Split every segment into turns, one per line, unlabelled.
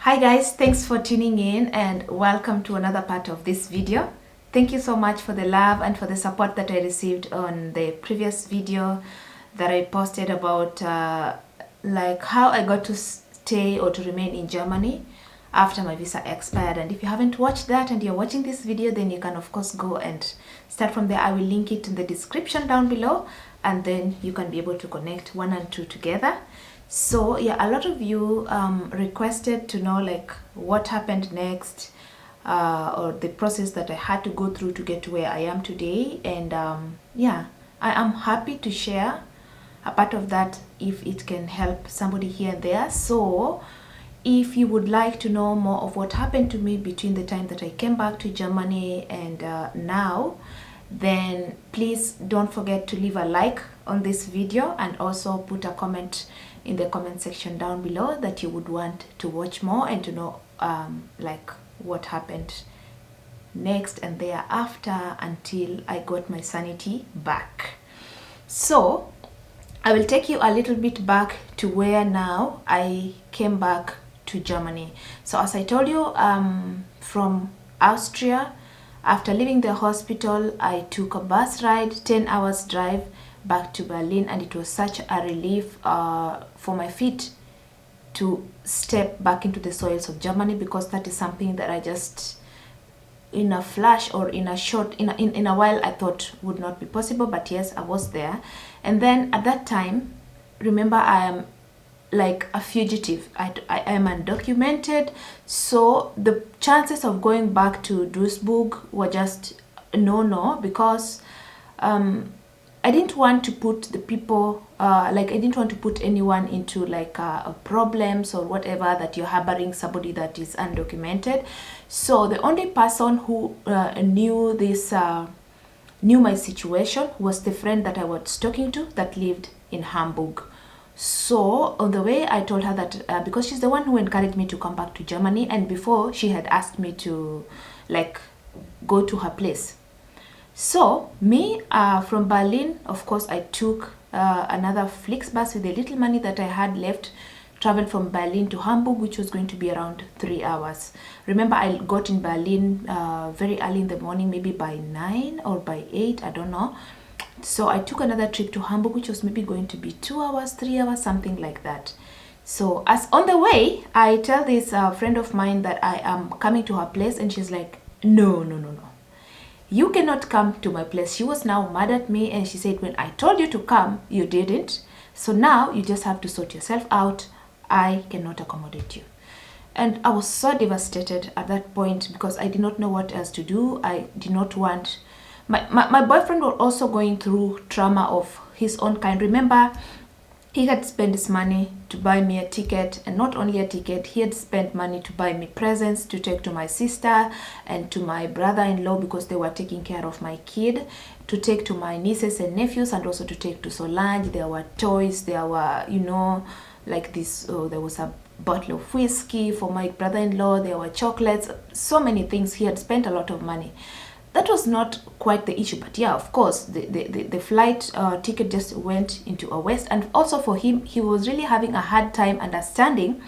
Hi guys, thanks for tuning in and welcome to another part of this video. Thank you so much for the love and for the support that I received on the previous video that I posted about like how I got to stay or to remain in Germany after my visa expired. And if you haven't watched that and you're watching this video, then you can of course go and start from there. I will link it in the description down below, and then you can be able to connect 1 and 2 together. So yeah, a lot of you requested to know like what happened next, or the process that I had to go through to get to where I am today. And yeah, I am happy to share a part of that if it can help somebody here and there. So if you would like to know more of what happened to me between the time that I came back to Germany and now, then please don't forget to leave a like on this video and also put a comment in the comment section down below that you would want to watch more and to know like what happened next and thereafter until I got my sanity back. So I will take you a little bit back to where now I came back to Germany. So as I told you, from Austria, after leaving the hospital, I took a bus ride, 10 hours drive back to Berlin, and it was such a relief for my feet to step back into the soils of Germany, because that is something that I just in a flash or in a while I thought would not be possible. But yes, I was there. And then at that time, remember, I am like a fugitive. I am undocumented, so the chances of going back to Duisburg were just no, because I didn't want to put the people like I didn't want to put anyone into like problems or whatever, that you're harboring somebody that is undocumented. So the only person who knew this knew my situation was the friend that I was talking to that lived in Hamburg. So on the way, I told her that because she's the one who encouraged me to come back to Germany, and before she had asked me to like go to her place. So me from Berlin, of course, I took another Flixbus with the little money that I had left, traveled from Berlin to Hamburg, which was going to be around 3 hours. Remember, I got in Berlin very early in the morning, maybe by 9 or by 8, I don't know. So I took another trip to Hamburg, which was maybe going to be 2 hours, 3 hours, something like that. So as on the way, I tell this friend of mine that I am coming to her place, and she's like, no, you cannot come to my place. She was now mad at me, and she said, when I told you to come, you didn't. So now you just have to sort yourself out. I cannot accommodate you. And I was so devastated at that point, because I did not know what else to do. I did not want... My boyfriend was also going through trauma of his own kind. Remember, he had spent his money to buy me a ticket, and not only a ticket, he had spent money to buy me presents to take to my sister and to my brother-in-law, because they were taking care of my kid, to take to my nieces and nephews, and also to take to Solange. There were toys, there were, you know, like this, there was a bottle of whiskey for my brother-in-law, there were chocolates, so many things. He had spent a lot of money. That was not quite the issue, but yeah, of course, the flight ticket just went into a waste. And also for him, he was really having a hard time understanding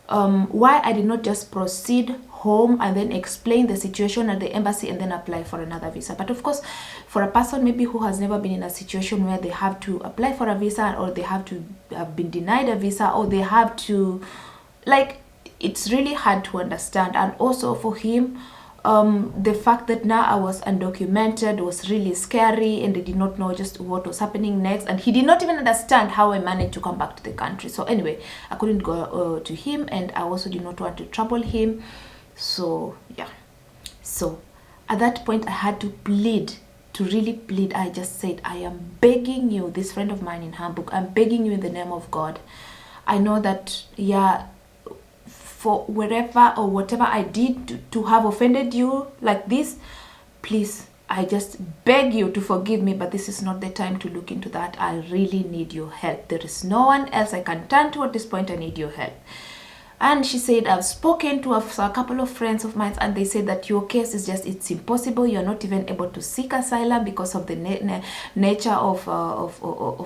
why I did not just proceed home and then explain the situation at the embassy and then apply for another visa. But of course, for a person maybe who has never been in a situation where they have to apply for a visa, or they have to have been denied a visa, or they have to, like, it's really hard to understand. And also for him, the fact that now I was undocumented was really scary, and I did not know just what was happening next, and he did not even understand how I managed to come back to the country. So anyway, I couldn't go to him, and I also did not want to trouble him. So yeah, so at that point I had to plead, to really plead. I just said, I am begging you, this friend of mine in Hamburg, I'm begging you in the name of God. I know that, yeah, for wherever or whatever I did to have offended you like this, please, I just beg you to forgive me, but this is not the time to look into that. I really need your help. There is no one else I can turn to at this point. I need your help. And she said, I've spoken to a couple of friends of mine, and they said that your case is just, it's impossible. You're not even able to seek asylum because of the nature of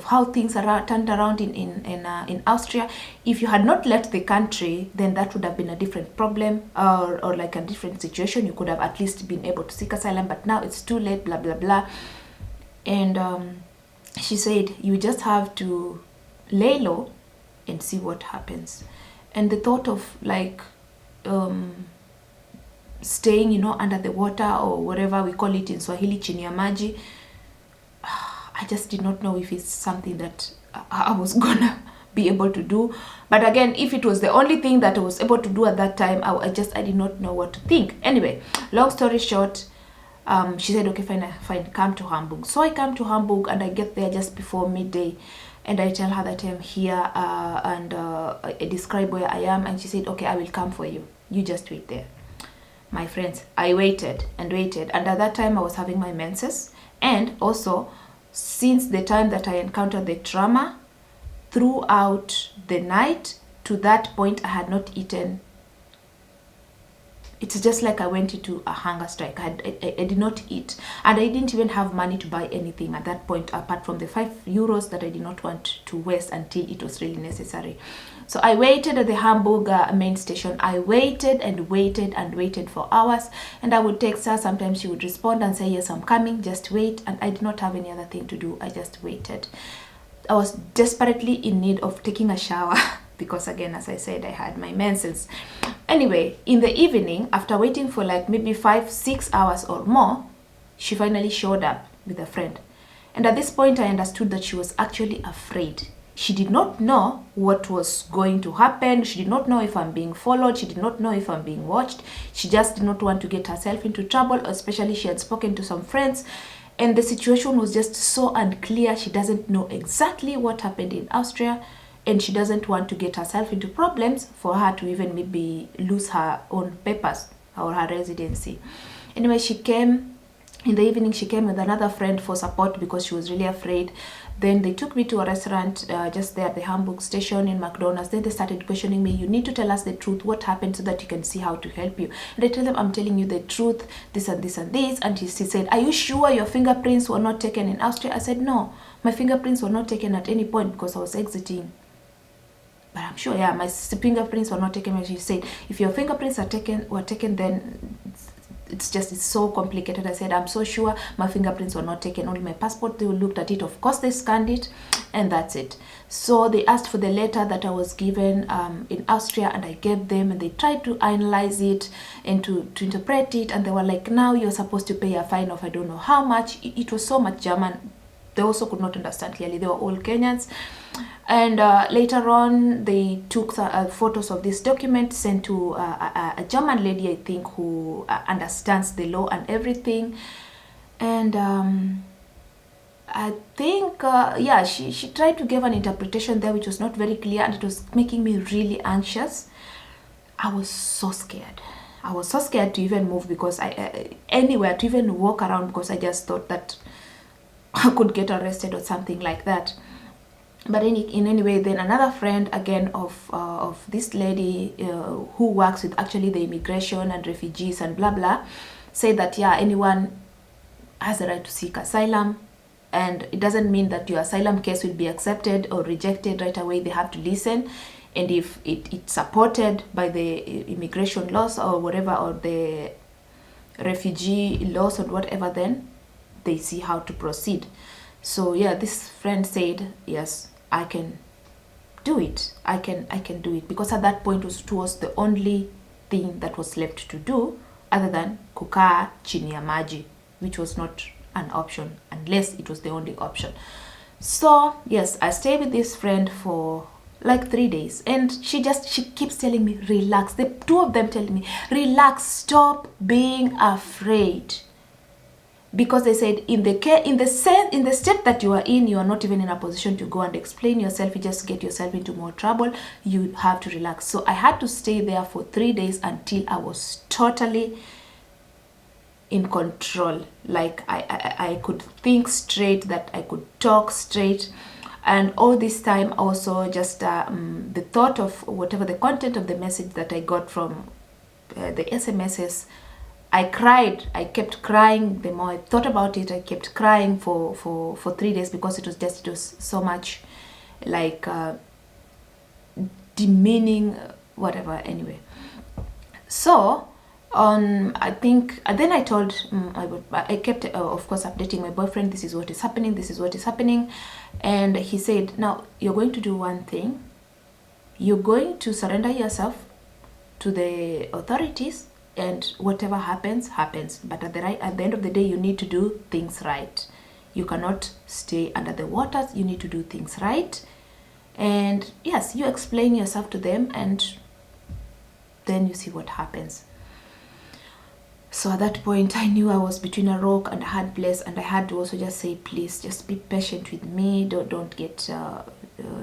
how things are turned around in Austria. If you had not left the country, then that would have been a different problem, or like a different situation. You could have at least been able to seek asylum, but now it's too late, blah, blah, blah. And she said, you just have to lay low and see what happens. And the thought of like staying, you know, under the water, or whatever we call it in Swahili, chini ya maji, I just did not know if it's something that I was gonna be able to do. But again, if it was the only thing that I was able to do at that time, I did not know what to think. Anyway, long story short, she said, okay, fine, come to Hamburg. So I come to Hamburg, and I get there just before midday. And I tell her that I'm here, and I describe where I am. And she said, okay, I will come for you. You just wait there. My friends, I waited and waited. And at that time, I was having my menses. And also, since the time that I encountered the trauma, throughout the night, to that point, I had not eaten. It's just like I went into a hunger strike. I did not eat, and I didn't even have money to buy anything at that point, apart from the €5 that I did not want to waste until it was really necessary. So I waited at the Hamburg main station. I waited and waited and waited for hours, and I would text her. Sometimes she would respond and say, yes, I'm coming, just wait. And I did not have any other thing to do. I just waited. I was desperately in need of taking a shower because, again, as I said, I had my menses. Anyway, in the evening, after waiting for like maybe 5-6 hours or more, she finally showed up with a friend. And at this point, I understood that she was actually afraid. She did not know what was going to happen. She did not know if I'm being followed. She did not know if I'm being watched. She just did not want to get herself into trouble, especially she had spoken to some friends. And the situation was just so unclear. She doesn't know exactly what happened in Austria. And she doesn't want to get herself into problems for her to even maybe lose her own papers or her residency. Anyway, she came in the evening. She came with another friend for support because she was really afraid. Then they took me to a restaurant just there at the Hamburg station in McDonald's. Then they started questioning me. You need to tell us the truth. What happened, so that you can see how to help you. And I tell them, I'm telling you the truth, this and this and this. And she said, are you sure your fingerprints were not taken in Austria? I said, no, my fingerprints were not taken at any point because I was exiting. But I'm sure, yeah, my fingerprints were not taken. She said, if your fingerprints were taken, then it's so complicated. I said, I'm so sure my fingerprints were not taken, only my passport. They looked at it. Of course, they scanned it, and that's it. So they asked for the letter that I was given in Austria, and I gave them, and they tried to analyze it and to interpret it. And they were like, now you're supposed to pay a fine of I don't know how much. It was so much German. They also could not understand clearly. They were all Kenyans. And later on, they took photos of this document, sent to a German lady, I think, who understands the law and everything. And I think, yeah, she tried to give an interpretation there, which was not very clear, and it was making me really anxious. I was so scared. I was so scared to even move, because anywhere to even walk around, because I just thought that I could get arrested or something like that. But in any way, then another friend again of this lady who works with actually the immigration and refugees and blah blah, said that, yeah, anyone has the right to seek asylum, and it doesn't mean that your asylum case will be accepted or rejected right away. They have to listen, and if it's supported by the immigration laws or whatever, or the refugee laws or whatever, then they see how to proceed. So yeah, this friend said, yes, I can do it. I can do it, because at that point it was the only thing that was left to do other than kukaa chini ya maji, which was not an option unless it was the only option. So yes, I stayed with this friend for like 3 days, and she keeps telling me, relax. The two of them telling me, relax, stop being afraid. Because they said, in the state that you are in, you are not even in a position to go and explain yourself. You just get yourself into more trouble. You have to relax. So I had to stay there for 3 days until I was totally in control. Like I could think straight, that I could talk straight. And all this time also just the thought of whatever the content of the message that I got from the SMSs, I cried. I kept crying. The more I thought about it, I kept crying for 3 days, because it was so much like demeaning, whatever. Anyway, so I think, and then I told I kept of course updating my boyfriend, this is what is happening, this is what is happening. And he said, now you're going to do one thing, you're going to surrender yourself to the authorities, and whatever happens, but at the end of the day, you need to do things right. You cannot stay under the waters. You need to do things right. And yes, you explain yourself to them, and then you see what happens. So at that point, I knew I was between a rock and a hard place, and I had to also just say, please, just be patient with me. Don't get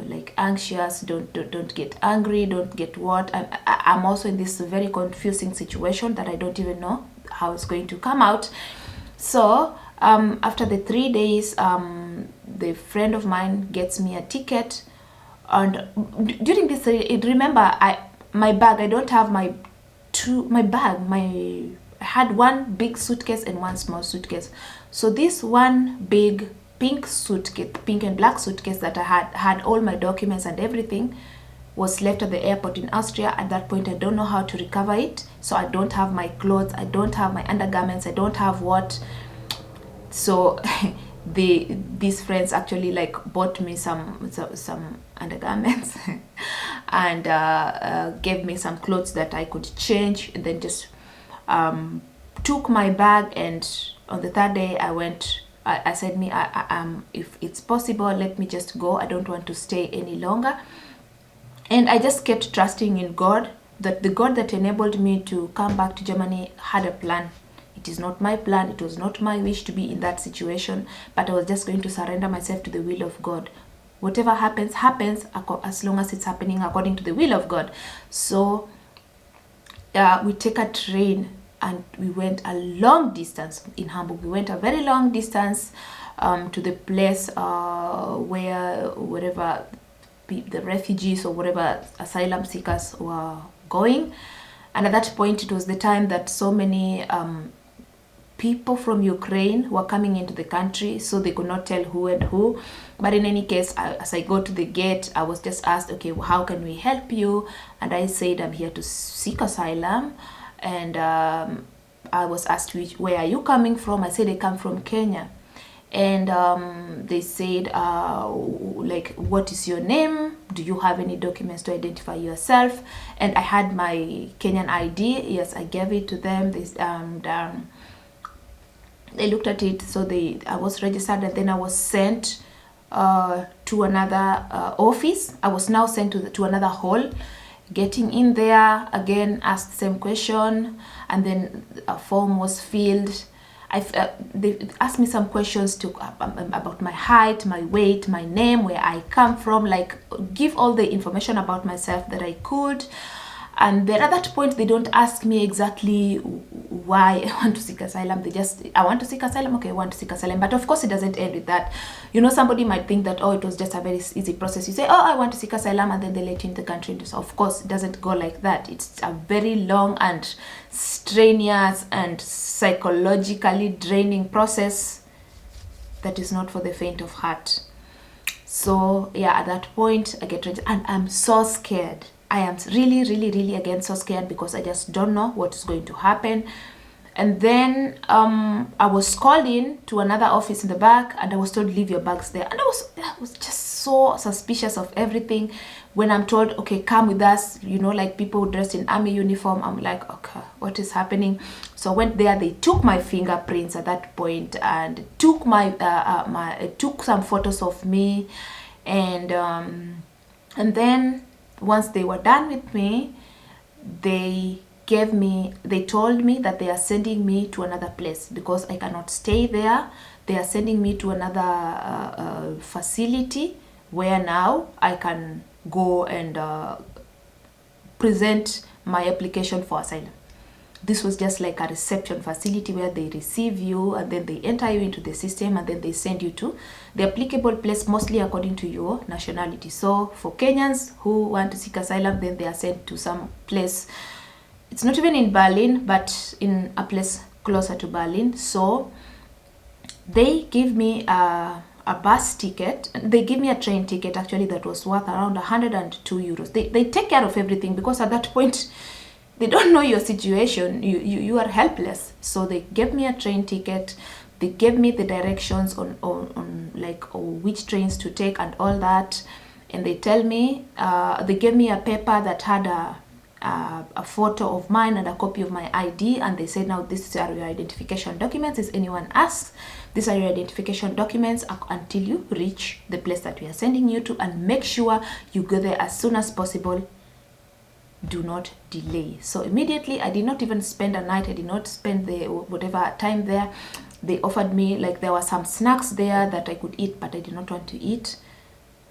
like anxious. Don't get angry. Don't get what. I'm also in this very confusing situation that I don't even know how it's going to come out. So after the 3 days, the friend of mine gets me a ticket, and during this, remember, my bag. I don't have my bag. I had one big suitcase and one small suitcase. So this one big pink suitcase, pink and black suitcase that I had all my documents and everything, was left at the airport in Austria. At that point, I don't know how to recover it. So I don't have my clothes, I don't have my undergarments, I don't have what. So these friends actually like bought me some undergarments and gave me some clothes that I could change, and then just took my bag. And on the 3rd day, I said, if it's possible, let me just go. I don't want to stay any longer. And I just kept trusting in God, that the God that enabled me to come back to Germany had a plan. It is not my plan. It was not my wish to be in that situation, but I was just going to surrender myself to the will of God. Whatever happens, as long as it's happening according to the will of God. So we take a train, and we went a long distance in Hamburg. We went a very long distance to the place wherever the refugees or whatever asylum seekers were going. And at that point, it was the time that so many people from Ukraine were coming into the country, so they could not tell who and who. But in any case, as I go to the gate, I was just asked, okay, well, how can we help you? And I said, I'm here to seek asylum. And I was asked, where are you coming from? I said, I come from Kenya. And they said, like, what is your name? Do you have any documents to identify yourself? And I had my Kenyan ID. Yes, I gave it to them. They looked at it. So I was registered, and then I was sent to another office. I was now sent to another hall. Getting in there, again, asked the same question, and then a form was filled. They asked me some questions about my height, my weight, my name, where I come from, like give all the information about myself that I could. And then at that point, they don't ask me exactly why I want to seek asylum. They just, I want to seek asylum, okay, I want to seek asylum. But of course, it doesn't end with that. You know, somebody might think that, oh, it was just a very easy process. You say, oh, I want to seek asylum, and then they let you in the country. So of course, it doesn't go like that. It's a very long and strenuous and psychologically draining process that is not for the faint of heart. So yeah, at that point, I get ready, and I'm so scared. I am really, really, really, again, so scared, because I just don't know what is going to happen. And then I was called in to another office in the back, and I was told, leave your bags there. And I was just so suspicious of everything. When I'm told, okay, come with us, you know, like people dressed in army uniform, I'm like, okay, what is happening? So I went there. They took my fingerprints at that point, and took took some photos of me, and then once they were done with me, they told me that they are sending me to another place, because I cannot stay there. They are sending me to another facility where now I can go and present my application for asylum. This was just like a reception facility where they receive you and then they enter you into the system and then they send you to the applicable place, mostly according to your nationality. So for Kenyans who want to seek asylum, then they are sent to some place. It's not even in Berlin, but in a place closer to Berlin. So they give me a bus ticket. They give me a train ticket actually that was worth around 102 euros. They take care of everything, because at that point they don't know your situation. You are helpless. So they gave me a train ticket. They gave me the directions on like which trains to take and all that. And they tell me, they gave me a paper that had a photo of mine and a copy of my ID, and they said, now these are your identification documents. If anyone asks, these are your identification documents until you reach the place that we are sending you to, and make sure you go there as soon as possible. Do not delay. So immediately, I did not even spend a night. I did not spend the whatever time there. They offered me, like, there were some snacks there that I could eat, but I did not want to eat.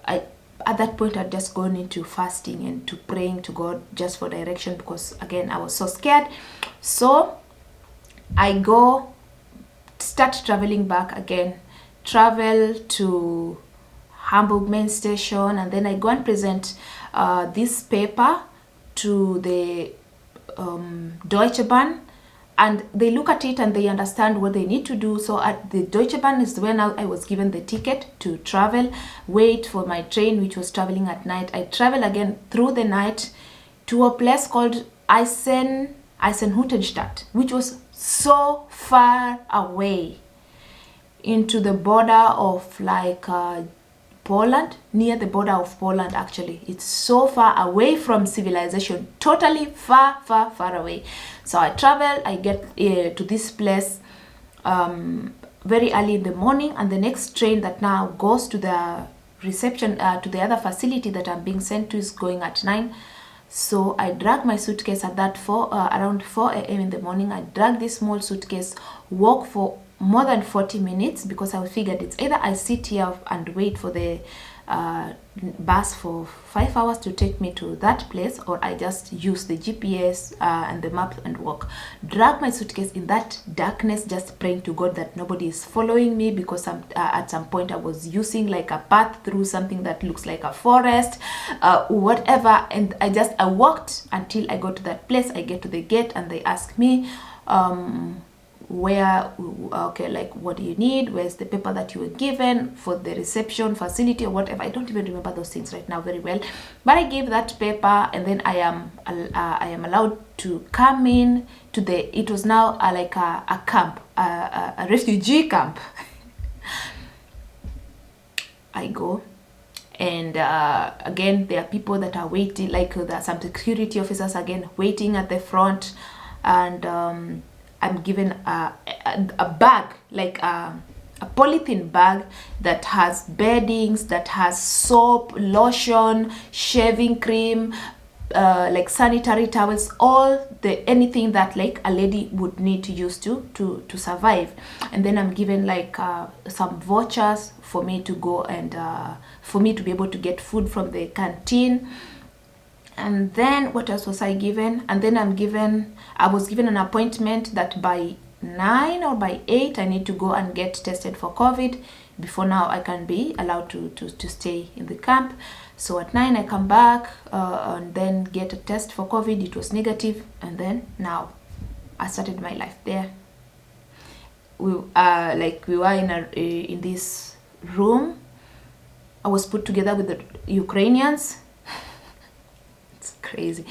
At that point, I'd just gone into fasting and to praying to God just for direction, because again, I was so scared. So I start traveling back again, travel to Hamburg main station, and then I go and present this paper to the Deutsche Bahn, and they look at it and they understand what they need to do. So at the Deutsche Bahn is when I was given the ticket to travel, wait for my train, which was traveling at night. I travel again through the night to a place called Eisenhüttenstadt, which was so far away into the border of like Poland, near the border of Poland actually. It's so far away from civilization, totally far away. So I travel, I get to this place very early in the morning, and the next train that now goes to the reception, to the other facility that I'm being sent to, is going at 9. So I drag my suitcase at that around 4 a.m. in the morning. I drag this small suitcase, walk for more than 40 minutes, because I figured it's either I sit here and wait for the bus for 5 hours to take me to that place, or I just use the GPS and the map and walk. Drag my suitcase in that darkness, just praying to God that nobody is following me, because at some point I was using like a path through something that looks like a forest, whatever. And I walked until I got to that place. I get to the gate and they ask me, okay, like, what do you need? Where's the paper that you were given for the reception facility or whatever? I don't even remember those things right now very well, but I gave that paper, and then I am allowed to come in to it was now like a camp, a refugee camp. I go, and again, there are people that are waiting, like there are some security officers again waiting at the front, and I'm given a bag, like a polythene bag that has beddings, that has soap, lotion, shaving cream, like sanitary towels, anything that like a lady would need to use to survive. And then I'm given like some vouchers for me to go and for me to be able to get food from the canteen. And then what else was I given? And then I was given an appointment that by 9 or by 8 I need to go and get tested for COVID before now I can be allowed to stay in the camp. So at 9 I come back and then get a test for COVID. It was negative, and then now I started my life there. We were in this room. I was put together with the Ukrainians. Crazy.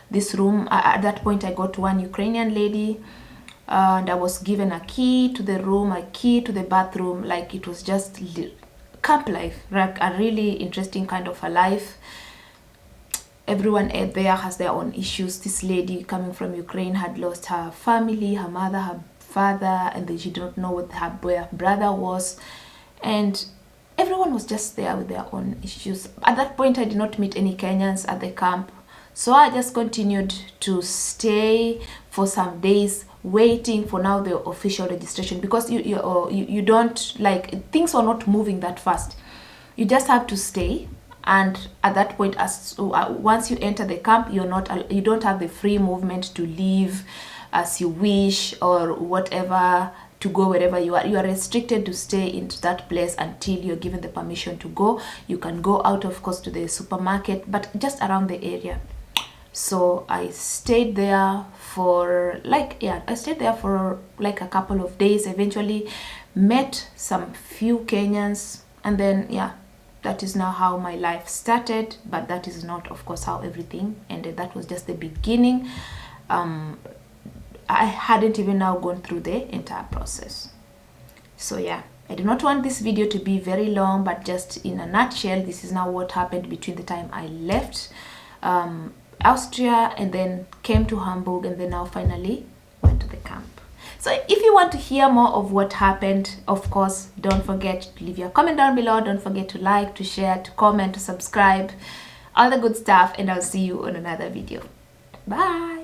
This room, at that point I got one Ukrainian lady, and I was given a key to the room, a key to the bathroom. Like, it was just camp life, like a really interesting kind of a life. Everyone there has their own issues. This lady coming from Ukraine had lost her family, her mother, her father, and then she didn't know what her brother was, and everyone was just there with their own issues. At that point I did not meet any Kenyans at the camp. So I just continued to stay for some days, waiting for now the official registration, because you don't, like, things were not moving that fast. You just have to stay, and at that point, once you enter the camp, you don't have the free movement to leave as you wish or whatever, to go wherever you are. You are restricted to stay into that place until you're given the permission to go. You can go out, of course, to the supermarket, but just around the area. So I stayed there for like, I stayed there for like a couple of days. Eventually met some few Kenyans, and then that is now how my life started. But that is not, of course, how everything ended. That was just the beginning. I hadn't even now gone through the entire process. So I do not want this video to be very long, but just in a nutshell, this is now what happened between the time I left Austria and then came to Hamburg, and then now finally went to the camp. So if you want to hear more of what happened, of course, don't forget to leave your comment down below. Don't forget to like, to share, to comment, to subscribe, all the good stuff, and I'll see you on another video. Bye.